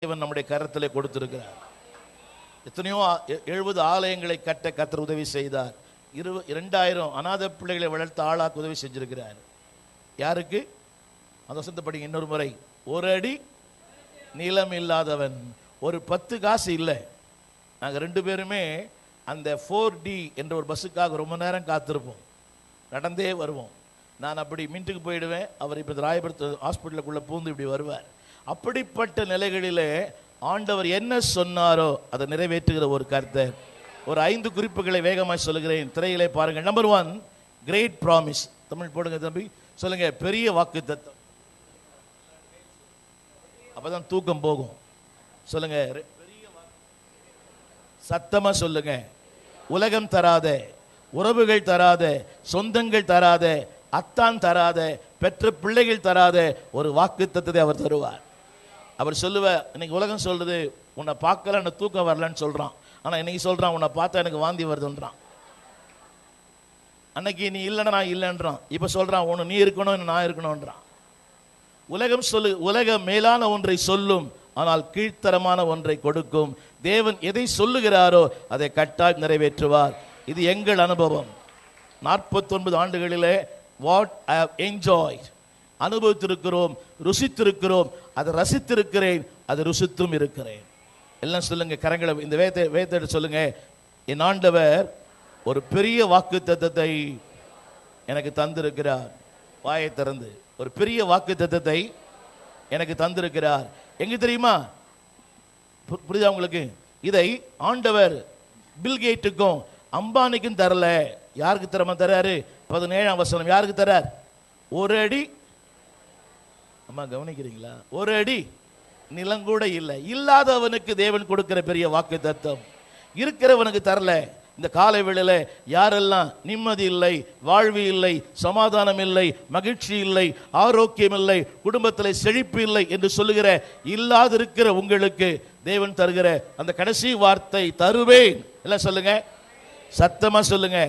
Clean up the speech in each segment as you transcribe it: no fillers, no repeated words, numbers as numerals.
தேவன் நம்முடைய கரத்திலே கொடுத்திருக்கிறார். எத்தனையோ 70 ஆலயங்களை கட்ட கர்த்தர் உதவி செய்தார். 2000 அநாத பிள்ளைகளை வளர்த்த ஆளாக்கு உதவி செஞ்சிருக்கிறார். யாருக்கு? அந்த வசனத்தை படிங்க இன்னொரு முறை. ஒரு அடி நீளம் இல்லாதவன், ஒரு 10 காசு இல்லை. நாங்கள் 2 பேருமே அந்த 4D என்ற ஒரு பஸ்ஸுக்காக ரொம்ப நேரம் காத்திருப்போம், நடந்தே வருவோம். நான் அப்படி மின்ட்டுக்கு போயிடுவேன், அவர் இப்போ ராயபுரத்து ஹாஸ்பிட்டலுக்குள்ளே பூந்து இப்படி வருவார். அப்படிப்பட்ட நிலைகளிலே ஆண்டவர் என்ன சொன்னாரோ அதை நிறைவேற்றுகிற ஒரு கர்த்தர். ஒரு 5 குறிப்புகளை வேகமாக சொல்லுகிறேன், திரையிலே பாருங்கள். Number 1, great promise. தமிழ் போடுங்க தம்பி, சொல்லுங்க. பெரிய வாக்குத்தத்தம். அப்பதான் தூக்கம் போகும். சொல்லுங்க, சத்தமா சொல்லுங்க. உலகம் தராத, உறவுகள் தராத, சொந்தங்கள் தராத, அத்தான் தராத, பெற்ற பிள்ளைகள் தராத ஒரு வாக்குத்தத்தத்தை அவர் தருவார். அவர் சொல்லுவார், இன்னைக்கு உலகம் சொல்றது உன்னை பார்க்கல எனக்கு தூக்கம் வரலன்னு சொல்றான். ஆனா இன்னைக்கு சொல்றான், உன்னை பார்த்தா எனக்கு வாந்தி வருதுன்றான். அன்னைக்கு நீ இல்லைன்னா நான் இல்லைன்றான். இப்ப சொல்றான், ஒன்று நீ இருக்கணும் நான் இருக்கணும்ன்றான். உலகம் மேலான ஒன்றை சொல்லும், ஆனால் கீழ்த்தரமான ஒன்றை கொடுக்கும். தேவன் எதை சொல்லுகிறாரோ அதை கட்டாயம் நிறைவேற்றுவார். இது எங்கள் அனுபவம். 49 ஆண்டுகளிலே வாட் ஐ ஹவ் என்ஜாய்ட், அனுபவித்திருக்கிறோம், ருசித்திருக்கிறோம், அதை ரசித்திருக்கிறேன், அதை ருசித்தும் இருக்கிறேன். எல்லாம் சொல்லுங்க, கரங்களை இந்த வேதத்தை சொல்லுங்க. என் ஆண்டவர் ஒரு பெரிய வாக்குத்தத்தத்தை எனக்கு தந்திருக்கிறார். வாயை திறந்து ஒரு பெரிய வாக்குத்தத்தத்தை எனக்கு தந்திருக்கிறார். எங்க தெரியுமா? புரியுதா உங்களுக்கு? இதை ஆண்டவர் பில்கேட்டுக்கும் அம்பானிக்கும் தரல. யாருக்கு தரமா தராரு? 17ஆம் வசனம். யாருக்கு தரார்? ஒரு அடி, அம்மா கவனிக்கிறீங்களா? ஒரு அடி நிலங்கூட இல்லை. இல்லாதவனுக்கு தேவன் கொடுக்கிற பெரிய வாக்குத்தத்தம். இருக்கிறவனுக்கு தரல. இந்த காலை வேளையில யாரெல்லாம் நிம்மதி இல்லை, வாழ்வு இல்லை, சமாதானம் இல்லை, மகிழ்ச்சி இல்லை, ஆரோக்கியம் இல்லை, குடும்பத்தில் செழிப்பு இல்லை என்று சொல்லுகிற இல்லாதிருக்கிற உங்களுக்கு தேவன் தருகிற அந்த கடைசி வார்த்தை தருவேன். எல்லாம் சொல்லுங்க, சத்தமா சொல்லுங்க.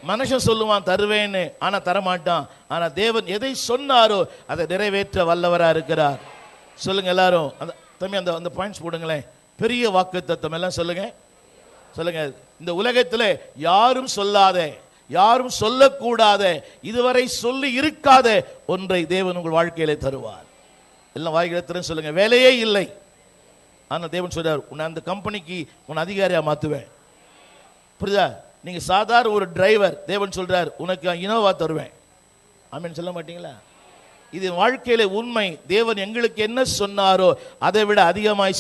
மனுஷன் சொல்லுவான் தருவேன்னு, ஆனா தரமாட்டான். ஆனா தேவன் எதை சொன்னாரோ அதை நிறைவேற்ற வல்லவரா இருக்கிறார். சொல்லுங்க எல்லாரும். அந்த தம்பி அந்த பாயிண்ட்ஸ் போடுங்களேன். பெரிய வாக்குத்தத்தம். எல்லாம் சொல்லுங்க, சொல்லுங்க. இந்த உலகத்தில் யாரும் சொல்லாத, யாரும் சொல்லக்கூடாத, இதுவரை சொல்லி இருக்காத ஒன்றை தேவன் உங்கள் வாழ்க்கையிலே தருவார். எல்லாம் வாய்களை சொல்லுங்க. வேலையே இல்லை, ஆனா தேவன் சொல்றார், உன்னை அந்த கம்பெனிக்கு உன்னை அதிகாரியா மாத்துவேன். புரியுதா? நீங்க சாதாரண ஒரு டிரைவர், தேவன் சொல்றார் உனக்கு இனோவா தருவேன். ஆமென் சொல்ல மாட்டீங்களா? இது வாழ்க்கையில உண்மை. தேவன் எங்களுக்கு என்ன சொன்னாரோ அதை விட அதிகமாய்